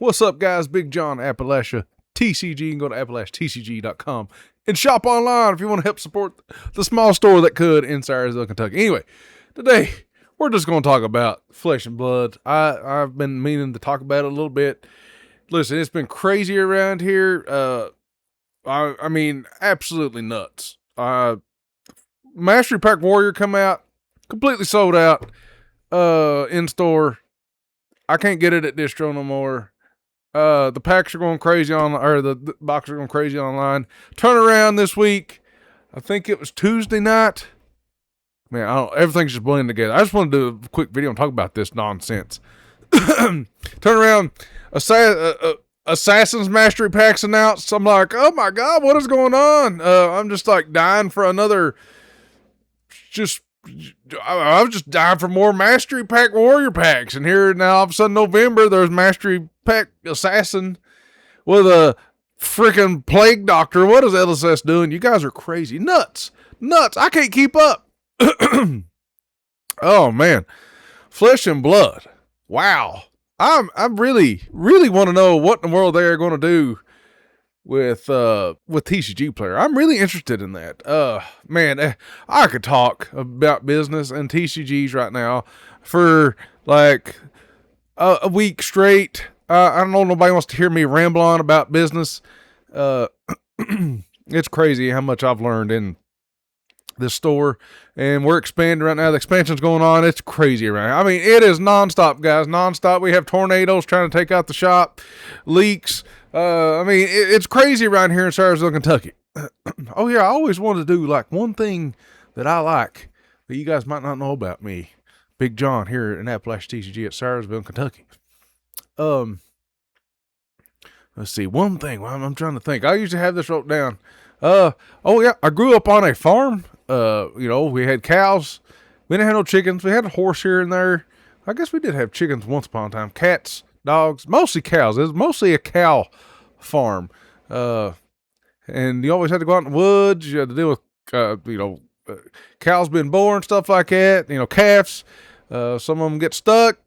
What's up, guys? Bigjohn, AppalachiaTCG. You can go to AppalachiaTCG.com and shop online if you want to help support the small store that could in Sayersville, Kentucky. Anyway, today we're just going to talk about flesh and blood. I've been meaning to talk about it a little bit. Listen, it's been crazy around here. I mean, absolutely nuts. Mastery Pack Warrior come out, completely sold out in store. I can't get it at distro no more. The packs are going crazy the boxes are going crazy online. Turnaround this week. I think it was Tuesday night. Man, everything's just blending together. I just want to do a quick video and talk about this nonsense. Turnaround. Assassin's Mastery Packs announced. I'm like, oh my God, what is going on? I'm just like dying for another. I was just dying for more Mastery Pack Warrior packs. And here now, all of a sudden, November, there's Mastery Pack Assassin with a freaking Plague Doctor. What is LSS doing? You guys are crazy. Nuts. I can't keep up. Oh, man. Flesh and Blood. Wow. I really want to know what in the world they're going to do with TCG player. I'm really interested in that. Man, I could talk about business and TCGs right now for like a week straight. I don't know, nobody wants to hear me ramble on about business. It's crazy how much I've learned in this store, and we're expanding right now. The expansion's going on. It's crazy around here. I mean, it is nonstop, guys. Nonstop. We have tornadoes trying to take out the shop, leaks. I mean, it's crazy around here in Sayersville, Kentucky. Oh yeah, I always wanted to do like one thing that I like that you guys might not know about me, Bigjohn, here in AppalachiaTCG at Sayersville, Kentucky. Let's see, one thing. Well, I'm trying to think. I usually have this wrote down. Oh yeah, I grew up on a farm. We had cows. We didn't have no chickens. We had a horse here and there. I guess we did have chickens once upon a time. Cats, dogs, mostly cows. It was mostly a cow farm. And you always had to go out in the woods. You had to deal with, cows being born, stuff like that. Calves. Some of them get stuck.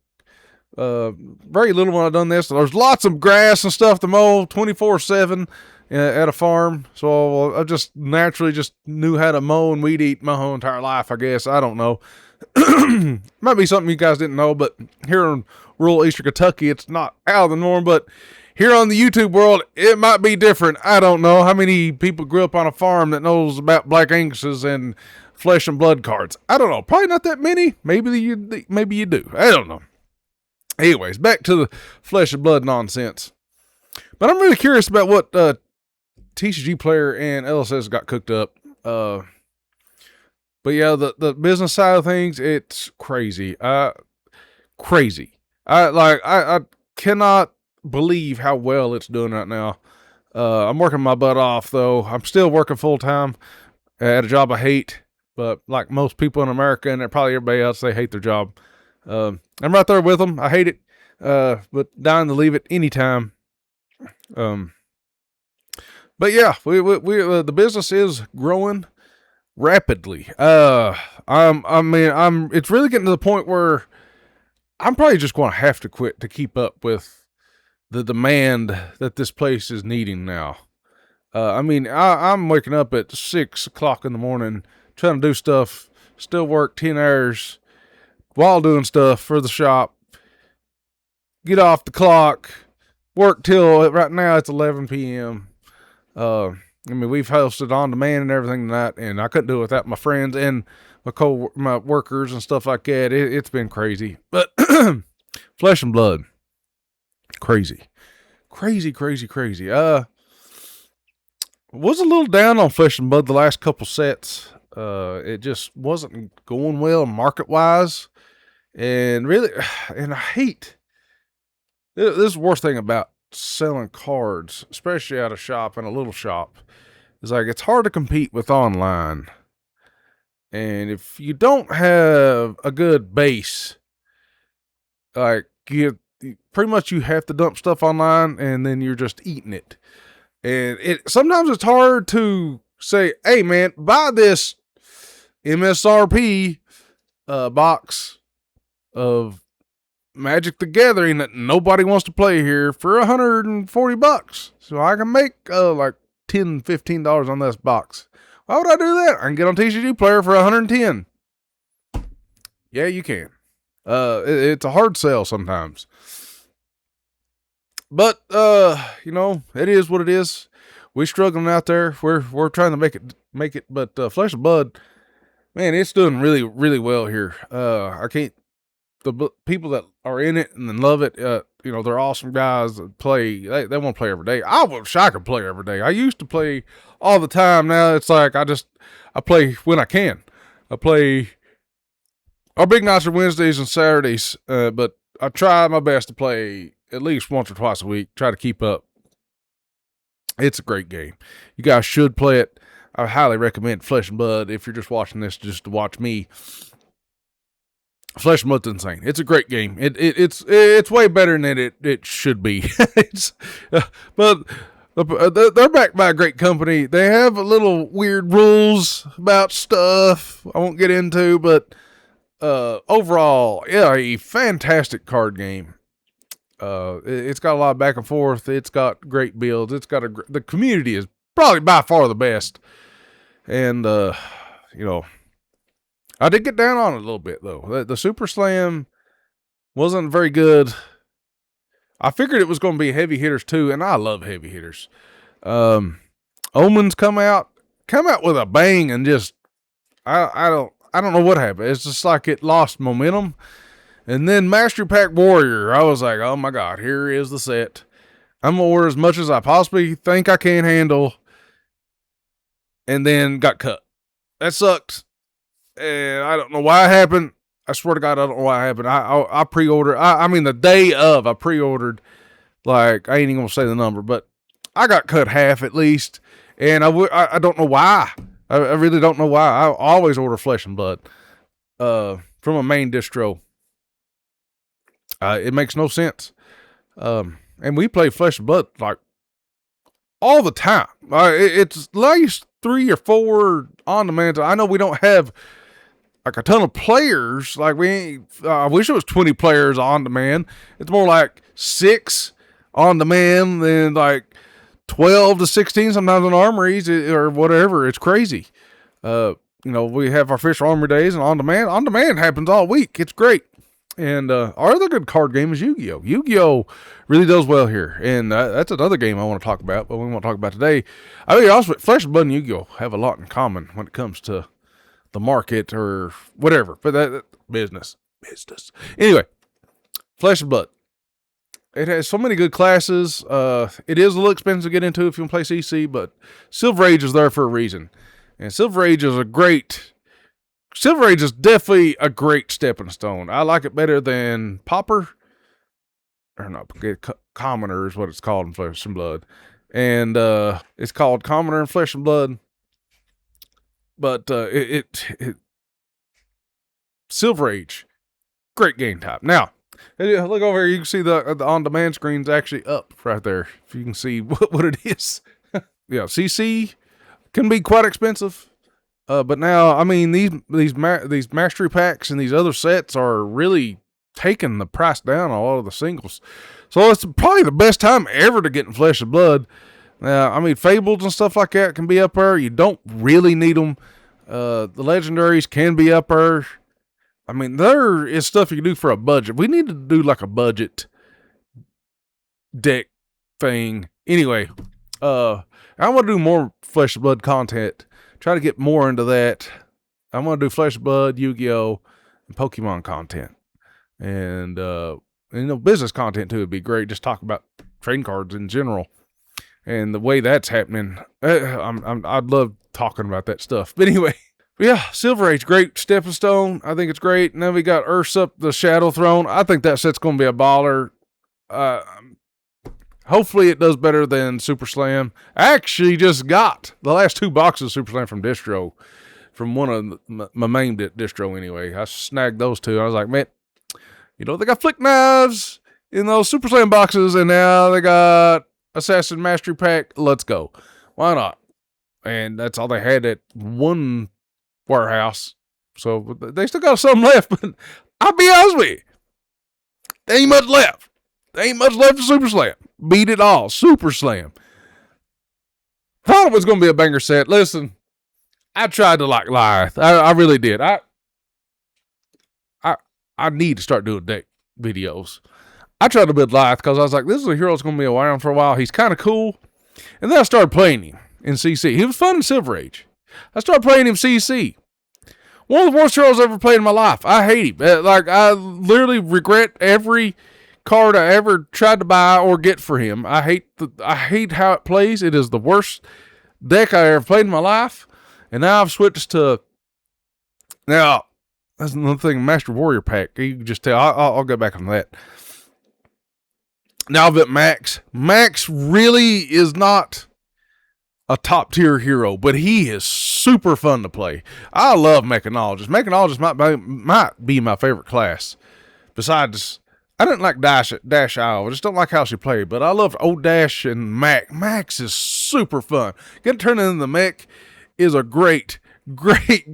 Very little when I done this. There's lots of grass and stuff to mow 24/7 at a farm. So I just naturally just knew how to mow and weed eat my whole entire life, I guess. I don't know. Might be something you guys didn't know, but here in rural Eastern Kentucky, it's not out of the norm. But here on the YouTube world, it might be different. I don't know how many people grew up on a farm that knows about Black Anguses and flesh and blood cards. I don't know. Probably not that many. Maybe you do. I don't know. Anyways, back to the flesh and blood nonsense. But I'm really curious about what TCG player and LSS got cooked up. But yeah, the business side of things, it's crazy. Crazy. I cannot believe how well it's doing right now. I'm working my butt off though. I'm still working full time at a job I hate, but like most people in America and probably everybody else, they hate their job. I'm right there with them. I hate it, but dying to leave it anytime. But yeah, we the business is growing rapidly. It's really getting to the point where I'm probably just going to have to quit to keep up with the demand that this place is needing now. I'm waking up at 6 o'clock in the morning, trying to do stuff, still work 10 hours while doing stuff for the shop, get off the clock, work till right now it's 11 p.m. We've hosted on demand and everything tonight, and I couldn't do it without my friends and my workers and stuff like that. It's been crazy, but flesh and blood, crazy. Was a little down on flesh and blood the last couple sets. It just wasn't going well market wise, and really, and I hate this is the worst thing about selling cards, especially at a shop and a little shop, is like it's hard to compete with online. And if you don't have a good base, like you pretty much you have to dump stuff online and then you're just eating it. And sometimes it's hard to say, hey man, buy this MSRP box of Magic the Gathering that nobody wants to play here for $140. So I can make like $10, $15 on this box. Why would I do that? I can get on TCG Player for $110. Yeah, you can. It's a hard sell sometimes. But it is what it is. We're struggling out there. We're trying to make it. But Flesh and Blood, man, it's doing really, really well here. I can't. The people that are in it and love it, they're awesome guys that play. They want to play every day. I wish I could play every day. I used to play all the time. Now it's like I play when I can. I play. Our big nights are Wednesdays and Saturdays, but I try my best to play at least once or twice a week. Try to keep up. It's a great game. You guys should play it. I highly recommend Flesh and Blood if you're just watching this just to watch me. Flesh and Blood's insane. It's a great game. It's way better than it should be. But they're backed by a great company. They have a little weird rules about stuff I won't get into, but overall, yeah, a fantastic card game. It's got a lot of back and forth. It's got great builds. The community is probably by far the best. And, I did get down on it a little bit, though. The Super Slam wasn't very good. I figured it was going to be heavy hitters, too, and I love heavy hitters. Omens come out with a bang, and just, I don't know what happened. It's just like it lost momentum. And then Mastery Pack Warrior, I was like, oh my God, here is the set. I'm going to order as much as I possibly think I can handle. And then got cut. That sucked. And I don't know why it happened. I swear to God, I don't know why it happened. I pre-ordered. I mean, the day of, I pre-ordered. Like, I ain't even going to say the number, but I got cut half at least. And I don't know why. I really don't know why. I always order Flesh and Blood from a main distro. It makes no sense. And we play Flesh and Blood like all the time. It's at least 3 or 4 on demand. I know we don't have like a ton of players. Like I wish it was 20 players on demand. It's more like 6 on demand than like 12 to 16 sometimes on armories or whatever. It's crazy. We have our official armory days and on demand. On demand happens all week. It's great. And our other good card game is Yu-Gi-Oh! Yu-Gi-Oh! Really does well here. And that's another game I want to talk about, but we won't talk about today. I mean, also, Flesh and Blood and Yu-Gi-Oh! Have a lot in common when it comes to the market or whatever. But that business. Anyway, Flesh and Blood. It has so many good classes. It is a little expensive to get into if you want to play CC, but Silver Age is there for a reason. And Silver Age is definitely a great stepping stone. I like it better than Pauper. Or not, Commoner is what it's called in Flesh and Blood. And it's called Commoner in Flesh and Blood. But Silver Age, great game type. Now, look over here. You can see the on-demand screen's actually up right there. If you can see what it is. Yeah, CC can be quite expensive. But now, I mean, these mastery packs and these other sets are really taking the price down on a lot of the singles. So it's probably the best time ever to get in Flesh and Blood. I mean, Fables and stuff like that can be up there. You don't really need them. The legendaries can be up there. I mean, there is stuff you can do for a budget. We need to do like a budget deck thing. Anyway, I want to do more Flesh and Blood content. Try to get more into that. I'm going to do Flesh and Blood, Yu-Gi-Oh, and Pokemon content. And, business content too would be great. Just talk about trading cards in general. And the way that's happening, I'd love talking about that stuff. But anyway, yeah, Silver Age, great stepping stone. I think it's great. And then we got Ursa, the Shadow Throne. I think that set's going to be a baller. Hopefully it does better than Super Slam. I actually just got the last 2 boxes of Super Slam from distro, from one of my main distro anyway. I snagged those 2. I was like, man, they got flick knives in those Super Slam boxes, and now they got Assassin Mastery Pack. Let's go. Why not? And that's all they had at one warehouse. So they still got some left, but I'll be honest with you. There ain't much left. There ain't much left to Super Slam. Beat it all. Super Slam. Thought it was going to be a banger set. Listen, I tried to like Lyth. I really did. I need to start doing deck videos. I tried to build Lyth because I was like, this is a hero that's going to be around for a while. He's kind of cool. And then I started playing him in CC. He was fun in Silver Age. I started playing him CC. One of the worst heroes I've ever played in my life. I hate him. I literally regret every card I ever tried to buy or get for him. I hate how it plays. It is the worst deck I ever played in my life. And now I've switched to... Now, that's another thing, Master Warrior pack. You can just tell. I'll go back on that. Now that Max really is not a top tier hero, but he is super fun to play. I love Mechanologist. Mechanologist might be my favorite class. Besides, I didn't like Dash Isle. I just don't like how she played, but I love old Dash and Max. Max is super fun. Getting turned into the mech is a great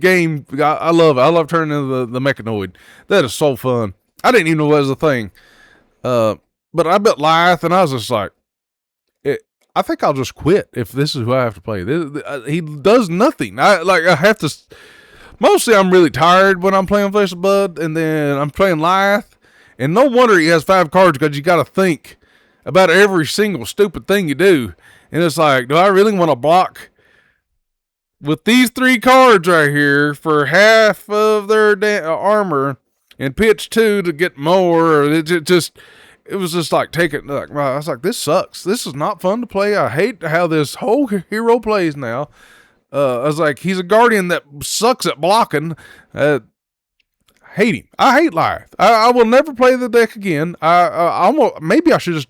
game. I love it. I love turning into the Mechanoid. That is so fun. I didn't even know that was a thing. But I bet Lyth, and I was just like, I think I'll just quit if this is who I have to play. He does nothing. I have to. Mostly, I'm really tired when I'm playing Flesh of Blood, and then I'm playing Lyth, and no wonder he has 5 cards because you got to think about every single stupid thing you do, and it's like, do I really want to block with these 3 cards right here for half of their armor and pitch 2 to get more? It was just like taking, like, I was like, this sucks. This is not fun to play. I hate how this whole hero plays now. I was like, he's a guardian that sucks at blocking. Hate him. I hate Lyth. I will never play the deck again. Maybe I should just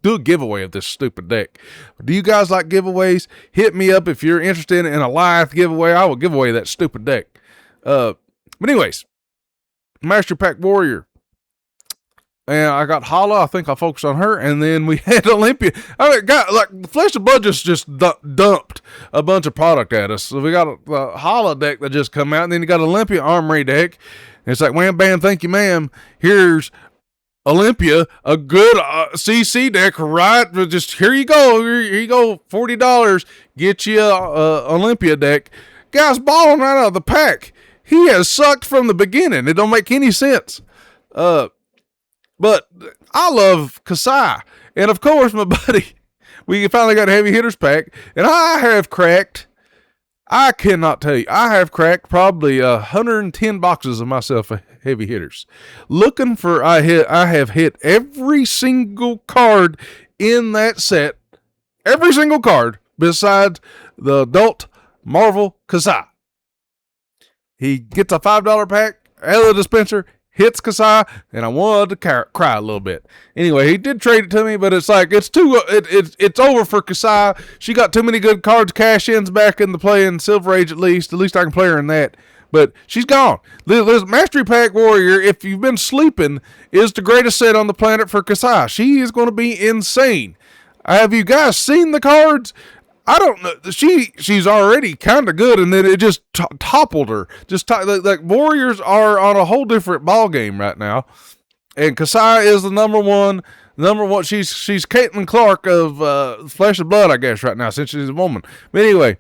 do a giveaway of this stupid deck. Do you guys like giveaways? Hit me up if you're interested in a Lyth giveaway. I will give away that stupid deck. But anyways, Master Pack Warrior. And I got Hala. I think I'll focus on her. And then we had Olympia. I mean, Flesh of Blood just dumped a bunch of product at us. So we got a Hala deck that just come out. And then you got Olympia Armory deck. And it's like, wham, bam, thank you, ma'am. Here's Olympia, a good CC deck, right? Just here you go. Here you go. $40. Get you a Olympia deck. Guy's balling right out of the pack. He has sucked from the beginning. It don't make any sense. But I love Kasai. And of course, my buddy, we finally got a heavy hitters pack. And I cannot tell you, I have cracked probably 110 boxes of myself of heavy hitters. Looking for, I have hit every single card in that set. Every single card besides the adult Marvel Kasai. He gets a $5 pack out of the dispenser. Hits Kasai, and I wanted to cry a little bit. Anyway, he did trade it to me, but it's like, it's it's over for Kasai. She got too many good cards, cash-ins back in the play in Silver Age at least. At least I can play her in that. But she's gone. This Mastery Pack Warrior, if you've been sleeping, is the greatest set on the planet for Kasai. She is going to be insane. Have you guys seen the cards? I don't know. She's already kind of good, and then it just toppled her. Like Warriors are on a whole different ball game right now, and Kasai is the number one. She's Caitlin Clark of Flesh of Blood, I guess, right now, since she's a woman. But anyway,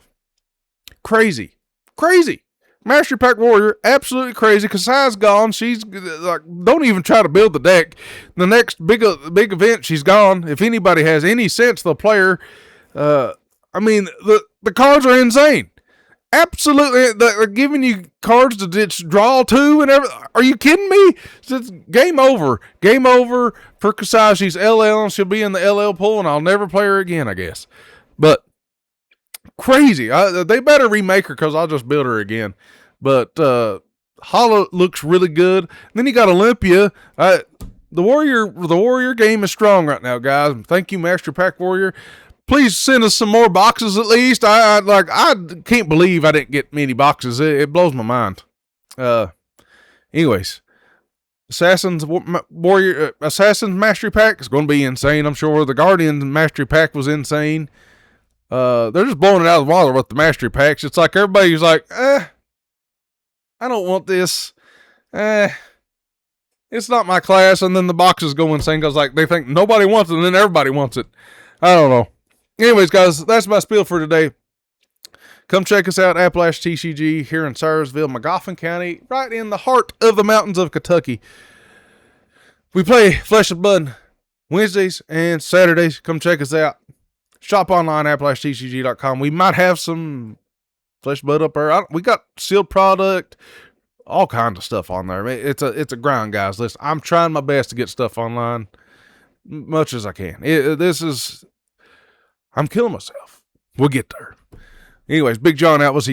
crazy. Mastery Pack Warrior, absolutely crazy. Kasai's gone. She's like, don't even try to build the deck. The next big event, she's gone. If anybody has any sense, they'll play her. I mean, the cards are insane. Absolutely. They're giving you cards to draw to and everything. Are you kidding me? It's game over. Game over for Kasai. She's LL, and she'll be in the LL pool, and I'll never play her again, I guess. But crazy. They better remake her because I'll just build her again. But Hala looks really good. Then you got Olympia. The Warrior game is strong right now, guys. Thank you, Master Pack Warrior. Please send us some more boxes at least. I can't believe I didn't get many boxes. It blows my mind. Anyways, Assassin's Mastery Pack is going to be insane, I'm sure. The Guardian Mastery Pack was insane. They're just blowing it out of the water with the Mastery Packs. It's like everybody's like, I don't want this. It's not my class, and then the boxes go insane because like they think nobody wants it, and then everybody wants it. I don't know. Anyways, guys, that's my spiel for today. Come check us out, AppalachiaTCG, here in Cyrusville, Magoffin County, right in the heart of the mountains of Kentucky. We play Flesh and Blood Wednesdays and Saturdays. Come check us out. Shop online, AppalachiaTCG.com. We might have some Flesh and Blood up there. We got sealed product, all kinds of stuff on there. It's a grind, guys. Listen, I'm trying my best to get stuff online, much as I can. I'm killing myself. We'll get there. Anyways, Bigjohn out. We'll see